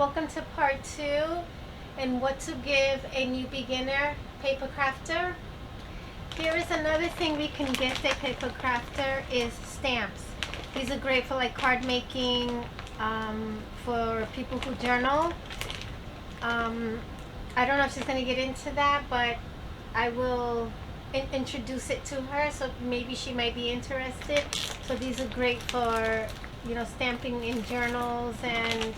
welcome to part 2 and what to give a new beginner paper crafter. Here is another thing we can gift a paper crafter is stamps. These are great for like card making, for people who journal. I don't know if she's going to get into that, but I will introduce it to her, so maybe she might be interested. So these are great for, you know, stamping in journals and,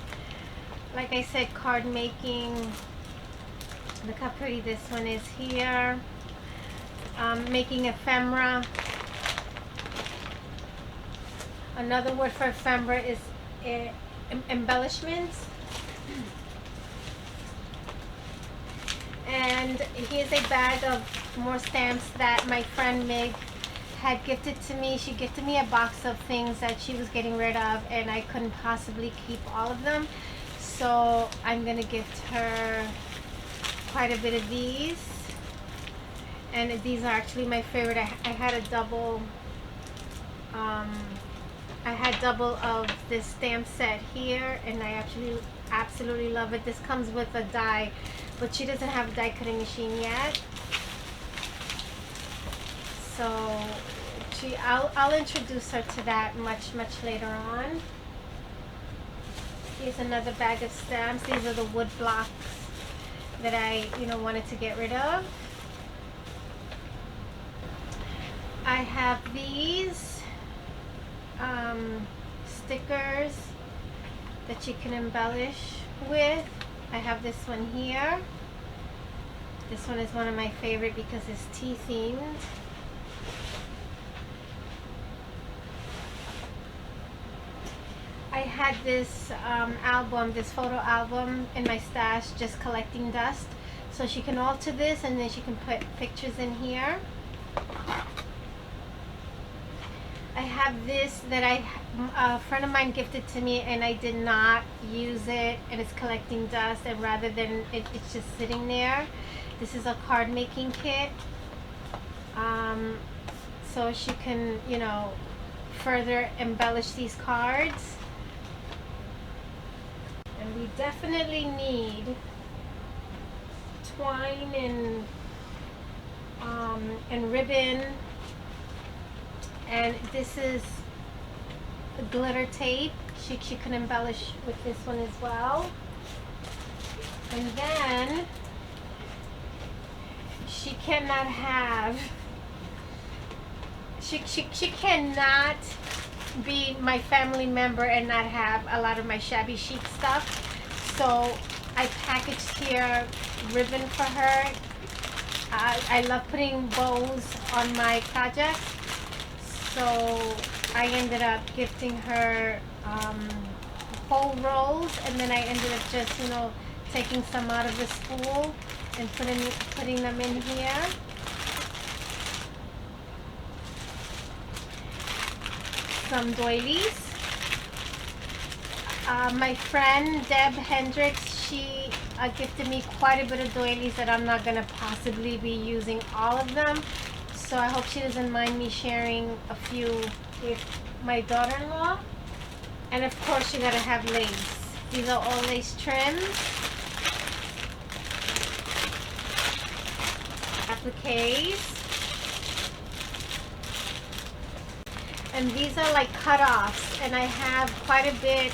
like I said, card making. Look how pretty this one is here. Making ephemera. Another word for ephemera is embellishments. And here's a bag of more stamps that my friend Mig had gifted to me. She gifted me a box of things that she was getting rid of, and I couldn't possibly keep all of them. So I'm gonna gift her quite a bit of these. And these are actually my favorite. I had a double, of this stamp set here, and I actually absolutely love it. This comes with a die, but she doesn't have a die cutting machine yet. So I'll introduce her to that much later on. Here's another bag of stamps. These are the wood blocks that I, wanted to get rid of. I have these stickers that you can embellish with. I have this one here. This one is one of my favorite because it's tea themed. I had this this photo album in my stash, just collecting dust. So she can alter this, and then she can put pictures in here. I have this that a friend of mine gifted to me, and I did not use it, and it's collecting dust, and rather than it's just sitting there. This is a card making kit. So she can, further embellish these cards. And we definitely need twine and ribbon. And this is glitter tape. She can embellish with this one as well. And then she cannot have, she cannot be my family member and not have a lot of my shabby chic stuff. So I packaged here ribbon for her. I love putting bows on my projects. So I ended up gifting her whole rolls, and then I ended up just, taking some out of the spool and putting them in here. Some doilies. My friend Deb Hendricks, she gifted me quite a bit of doilies that I'm not going to possibly be using all of them. So I hope she doesn't mind me sharing a few with my daughter-in-law. And of course, you gotta have lace. These are all lace trims. Appliques. And these are like cut-offs. And I have quite a bit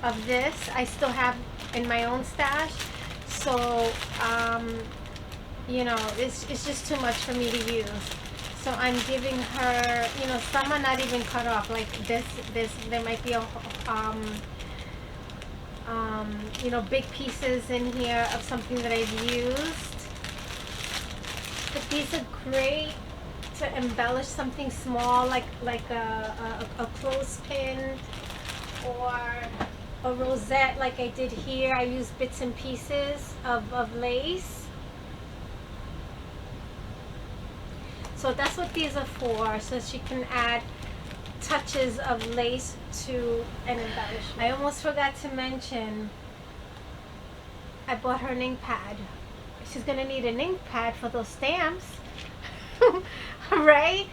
of this. I still have in my own stash. So, it's just too much for me to use. So I'm giving her, some are not even cut off. Like this, there might be a, big pieces in here of something that I've used. But these are great to embellish something small, like a clothespin or a rosette, like I did here. I used bits and pieces of lace. So that's what these are for, so she can add touches of lace to an embellishment. I almost forgot to mention, I bought her an ink pad. She's gonna need an ink pad for those stamps, right?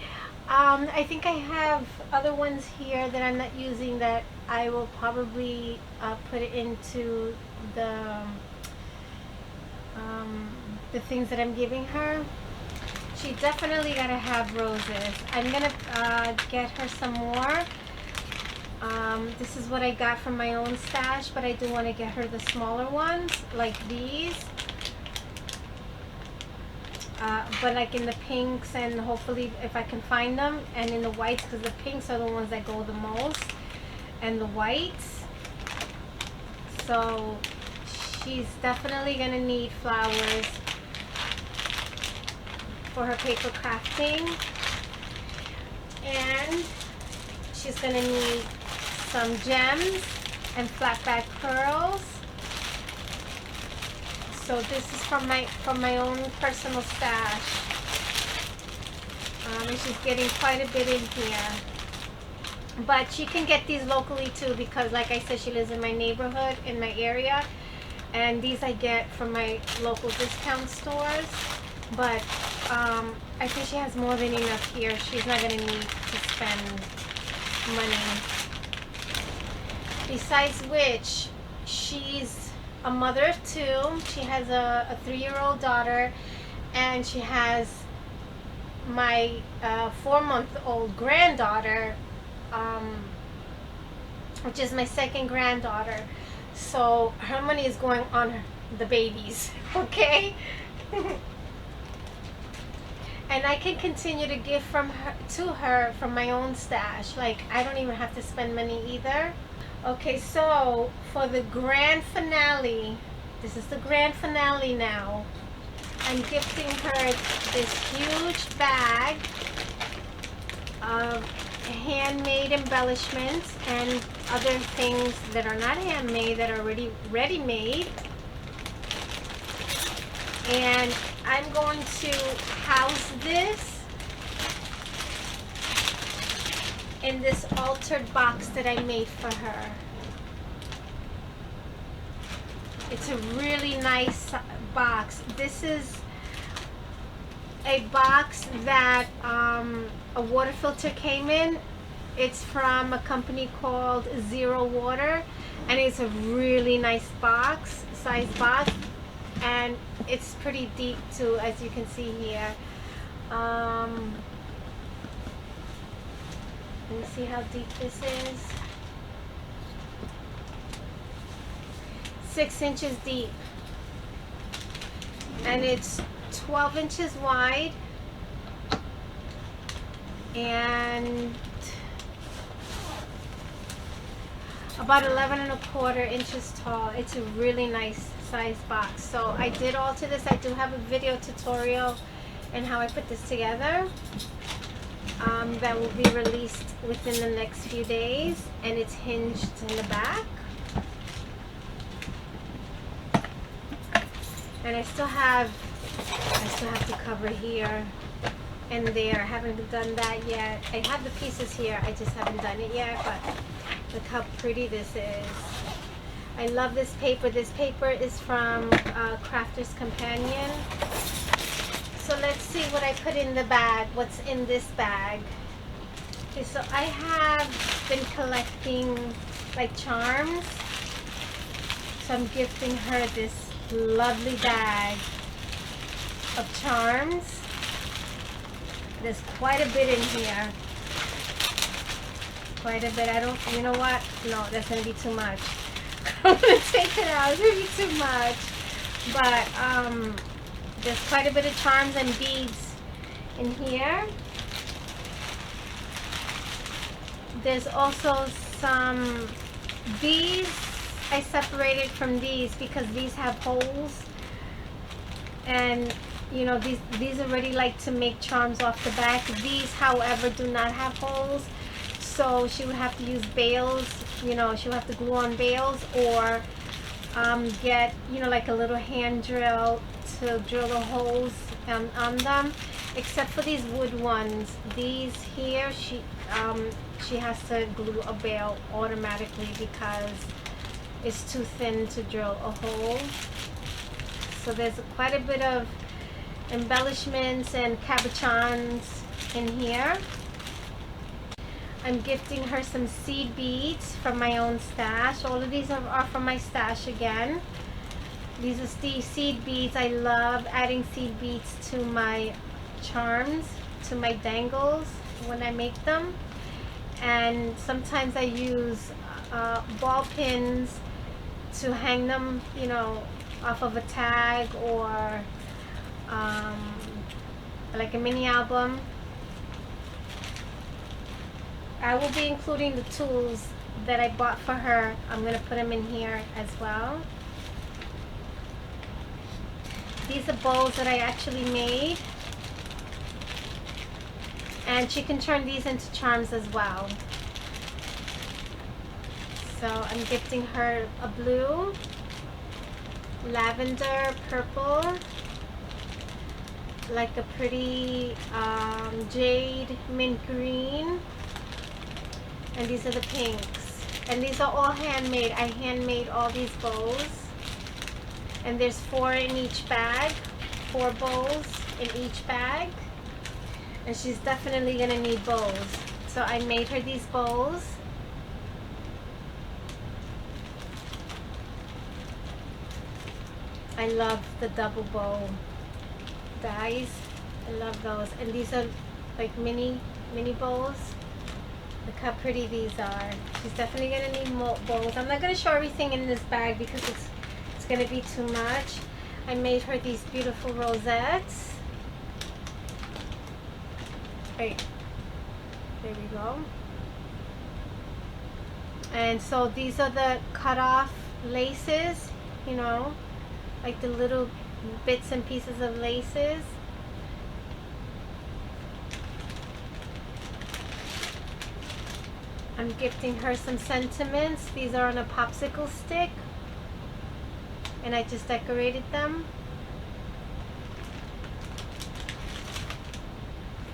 I think I have other ones here that I'm not using that I will probably put it into um, the things that I'm giving her. She definitely gotta have roses. I'm gonna get her some more. This is what I got from my own stash, but I do want to get her the smaller ones, like these. But like in the pinks, and hopefully if I can find them, and in the whites, because the pinks are the ones that go the most, and the whites. So she's definitely gonna need flowers for her paper crafting, and she's gonna need some gems and flat back pearls. So this is from my own personal stash, and she's getting quite a bit in here. But she can get these locally too, because like I said, she lives in my neighborhood, in my area, and these I get from my local discount stores. But I think she has more than enough here. She's not gonna need to spend money. Besides which, she's a mother of two. She has a 3-year-old daughter, and she has my 4-month-old granddaughter, which is my second granddaughter. So her money is going on the babies, okay? And I can continue to give to her from my own stash. Like, I don't even have to spend money either. Okay, so for the grand finale, this is the grand finale now. I'm gifting her this huge bag of handmade embellishments and other things that are not handmade, that are already ready-made. And I'm going to house this in this altered box that I made for her. It's a really nice box. This is a box that a water filter came in. It's from a company called Zero Water, and it's a really nice box, size box, and it's pretty deep too, as you can see here. Let me see how deep this is. 6 inches deep, and it's 12 inches wide and about 11 1/4 inches tall. It's a really nice size box. So I did alter this. I do have a video tutorial on how I put this together, that will be released within the next few days, and it's hinged in the back. And I still have to cover here and there. I haven't done that yet. I have the pieces here, I just haven't done it yet, but look how pretty this is. I love this paper. This paper is from Crafter's Companion. So let's see what I put in the bag. What's in this bag? Okay, so I have been collecting like charms. So I'm gifting her this lovely bag of charms. There's quite a bit in here. Quite a bit. You know what? No, that's gonna be too much. I'm gonna take it out. It's gonna be too much. But there's quite a bit of charms and beads in here. There's also some, these I separated from these because these have holes, and you know, these already like to make charms off the back. These, however, do not have holes, so she would have to use bails. You know, she would have to glue on bails, or get, you know, like a little hand drill to drill the holes on them. Except for these wood ones, these here, she has to glue a bail automatically because it's too thin to drill a hole. So there's quite a bit of embellishments and cabochons in here. I'm gifting her some seed beads from my own stash. All of these are from my stash again. These are the seed beads. I love adding seed beads to my charms, to my dangles when I make them. And sometimes I use ball pins to hang them, you know, off of a tag or like a mini album. I will be including the tools that I bought for her. I'm going to put them in here as well. These are bowls that I actually made. And she can turn these into charms as well. So I'm gifting her a blue, lavender, purple, like a pretty jade mint green. And these are the pinks. And these are all handmade. I handmade all these bows. And there's 4 in each bag. 4 bows in each bag. And she's definitely gonna need bows. So I made her these bows. I love the double bow dies. I love those. And these are like mini bows. Look how pretty these are. She's definitely gonna need more bows. I'm not gonna show everything in this bag because it's gonna be too much. I made her these beautiful rosettes. Right, there we go. And so these are the cut off laces, you know, like the little bits and pieces of laces. I'm gifting her some sentiments. These are on a popsicle stick. And I just decorated them.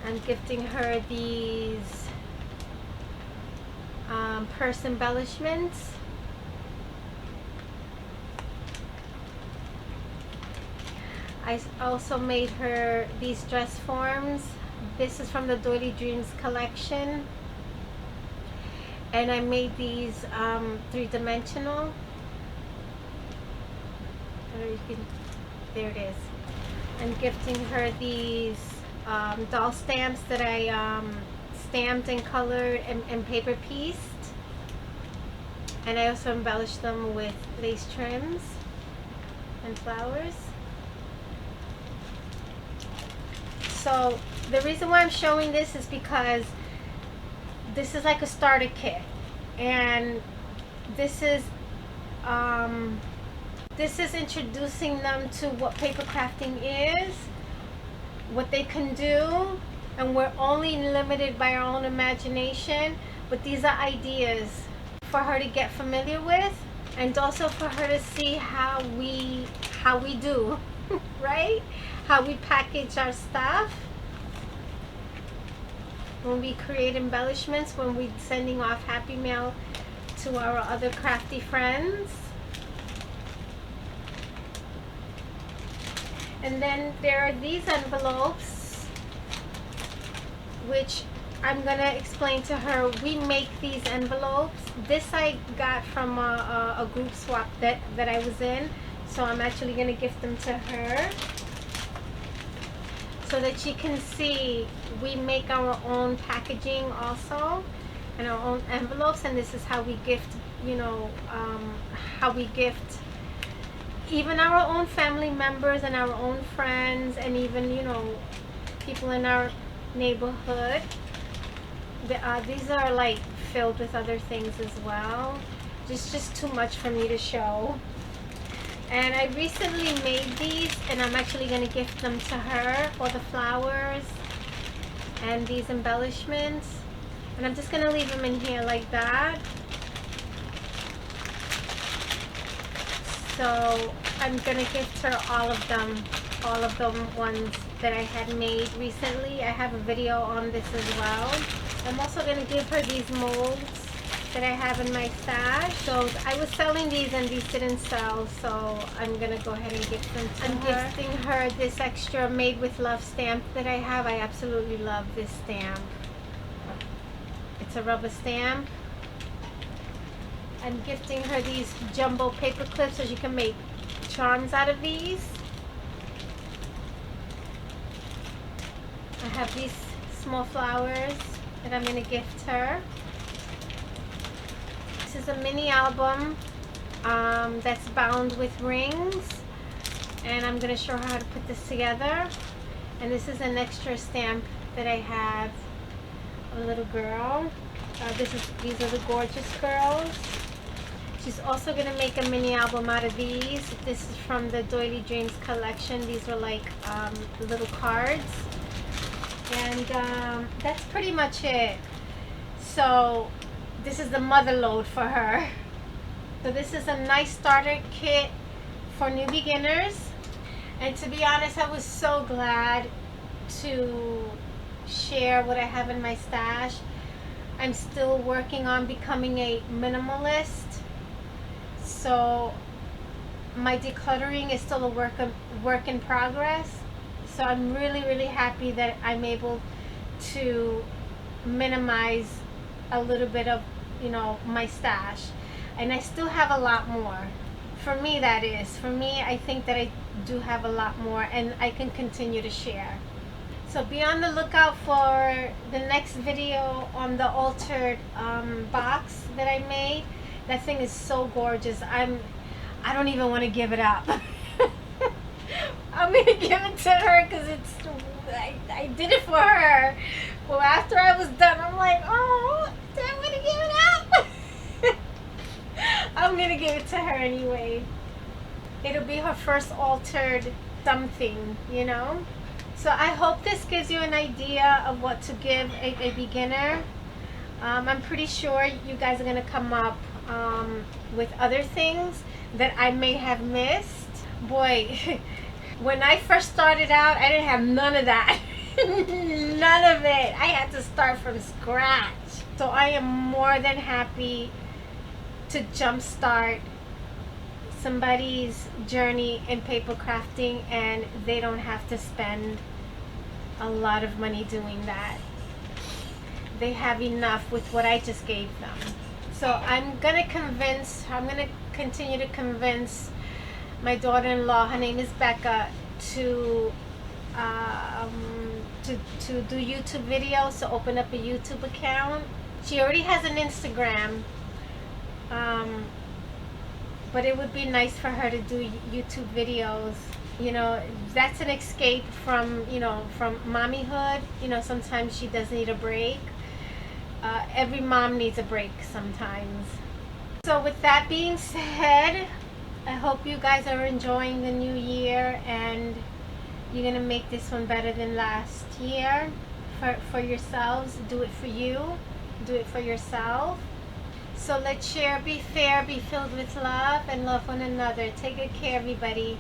I'm gifting her these purse embellishments. I also made her these dress forms. This is from the Doily Dreams collection. And I made these 3-dimensional. There it is. I'm gifting her these doll stamps that I stamped and colored and paper pieced. And I also embellished them with lace trims and flowers. So the reason why I'm showing this is because this is like a starter kit, and this is introducing them to what paper crafting is, what they can do, and we're only limited by our own imagination. But these are ideas for her to get familiar with, and also for her to see how we do, right? How we package our stuff. When we create embellishments, when we're sending off happy mail to our other crafty friends. And then there are these envelopes, which I'm gonna explain to her. We make these envelopes. This I got from a group swap that I was in, so I'm actually gonna gift them to her, so that she can see we make our own packaging also, and our own envelopes. And this is how we gift, you know, how we gift even our own family members and our own friends, and even, you know, people in our neighborhood. These are like filled with other things as well. Just too much for me to show. And I recently made these, and I'm actually going to gift them to her, all the flowers and these embellishments. And I'm just going to leave them in here like that. So I'm going to gift her all of the ones that I had made recently. I have a video on this as well. I'm also going to give her these molds that I have in my stash. So I was selling these and these didn't sell, so I'm gonna go ahead and gift them to her. I'm gifting her this extra Made with Love stamp that I have. I absolutely love this stamp. It's a rubber stamp. I'm gifting her these jumbo paper clips so she can make charms out of these. I have these small flowers that I'm going to gift her. This is a mini album that's bound with rings, and I'm going to show her how to put this together. And this is an extra stamp that I have, a little girl. These are the gorgeous girls. She's also going to make a mini album out of these. This is from the Doily Dreams collection. These are like little cards. And that's pretty much it. So this is the mother load for her. So this is a nice starter kit for new beginners. And to be honest, I was so glad to share what I have in my stash. I'm still working on becoming a minimalist. So my decluttering is still a work in progress. So I'm really, really happy that I'm able to minimize a little bit of, my stash. And I still have a lot more. For me, that is. For me, I think that I do have a lot more, and I can continue to share. So be on the lookout for the next video on the altered box that I made. That thing is so gorgeous. I don't even want to give it up. I'm gonna give it to her because I did it for her. Well, after I was done, I'm like, oh, I'm gonna give it up. I'm gonna give it to her anyway. It'll be her first altered something, So I hope this gives you an idea of what to give a beginner. I'm pretty sure you guys are gonna come up with other things that I may have missed. Boy, when I first started out, I didn't have none of that. None of it. I had to start from scratch. So I am more than happy to jumpstart somebody's journey in paper crafting, and they don't have to spend a lot of money doing that. They have enough with what I just gave them. So I'm gonna continue to convince my daughter-in-law, her name is Becca, to do YouTube videos, to open up a YouTube account. She already has an Instagram, but it would be nice for her to do YouTube videos. That's an escape from mommyhood. Sometimes she does need a break. Every mom needs a break sometimes. So with that being said, I hope you guys are enjoying the new year, and you're gonna make this one better than last year for yourselves. Do it for you. Do it for yourself. So let's share, be fair, be filled with love, and love one another. Take good care, everybody.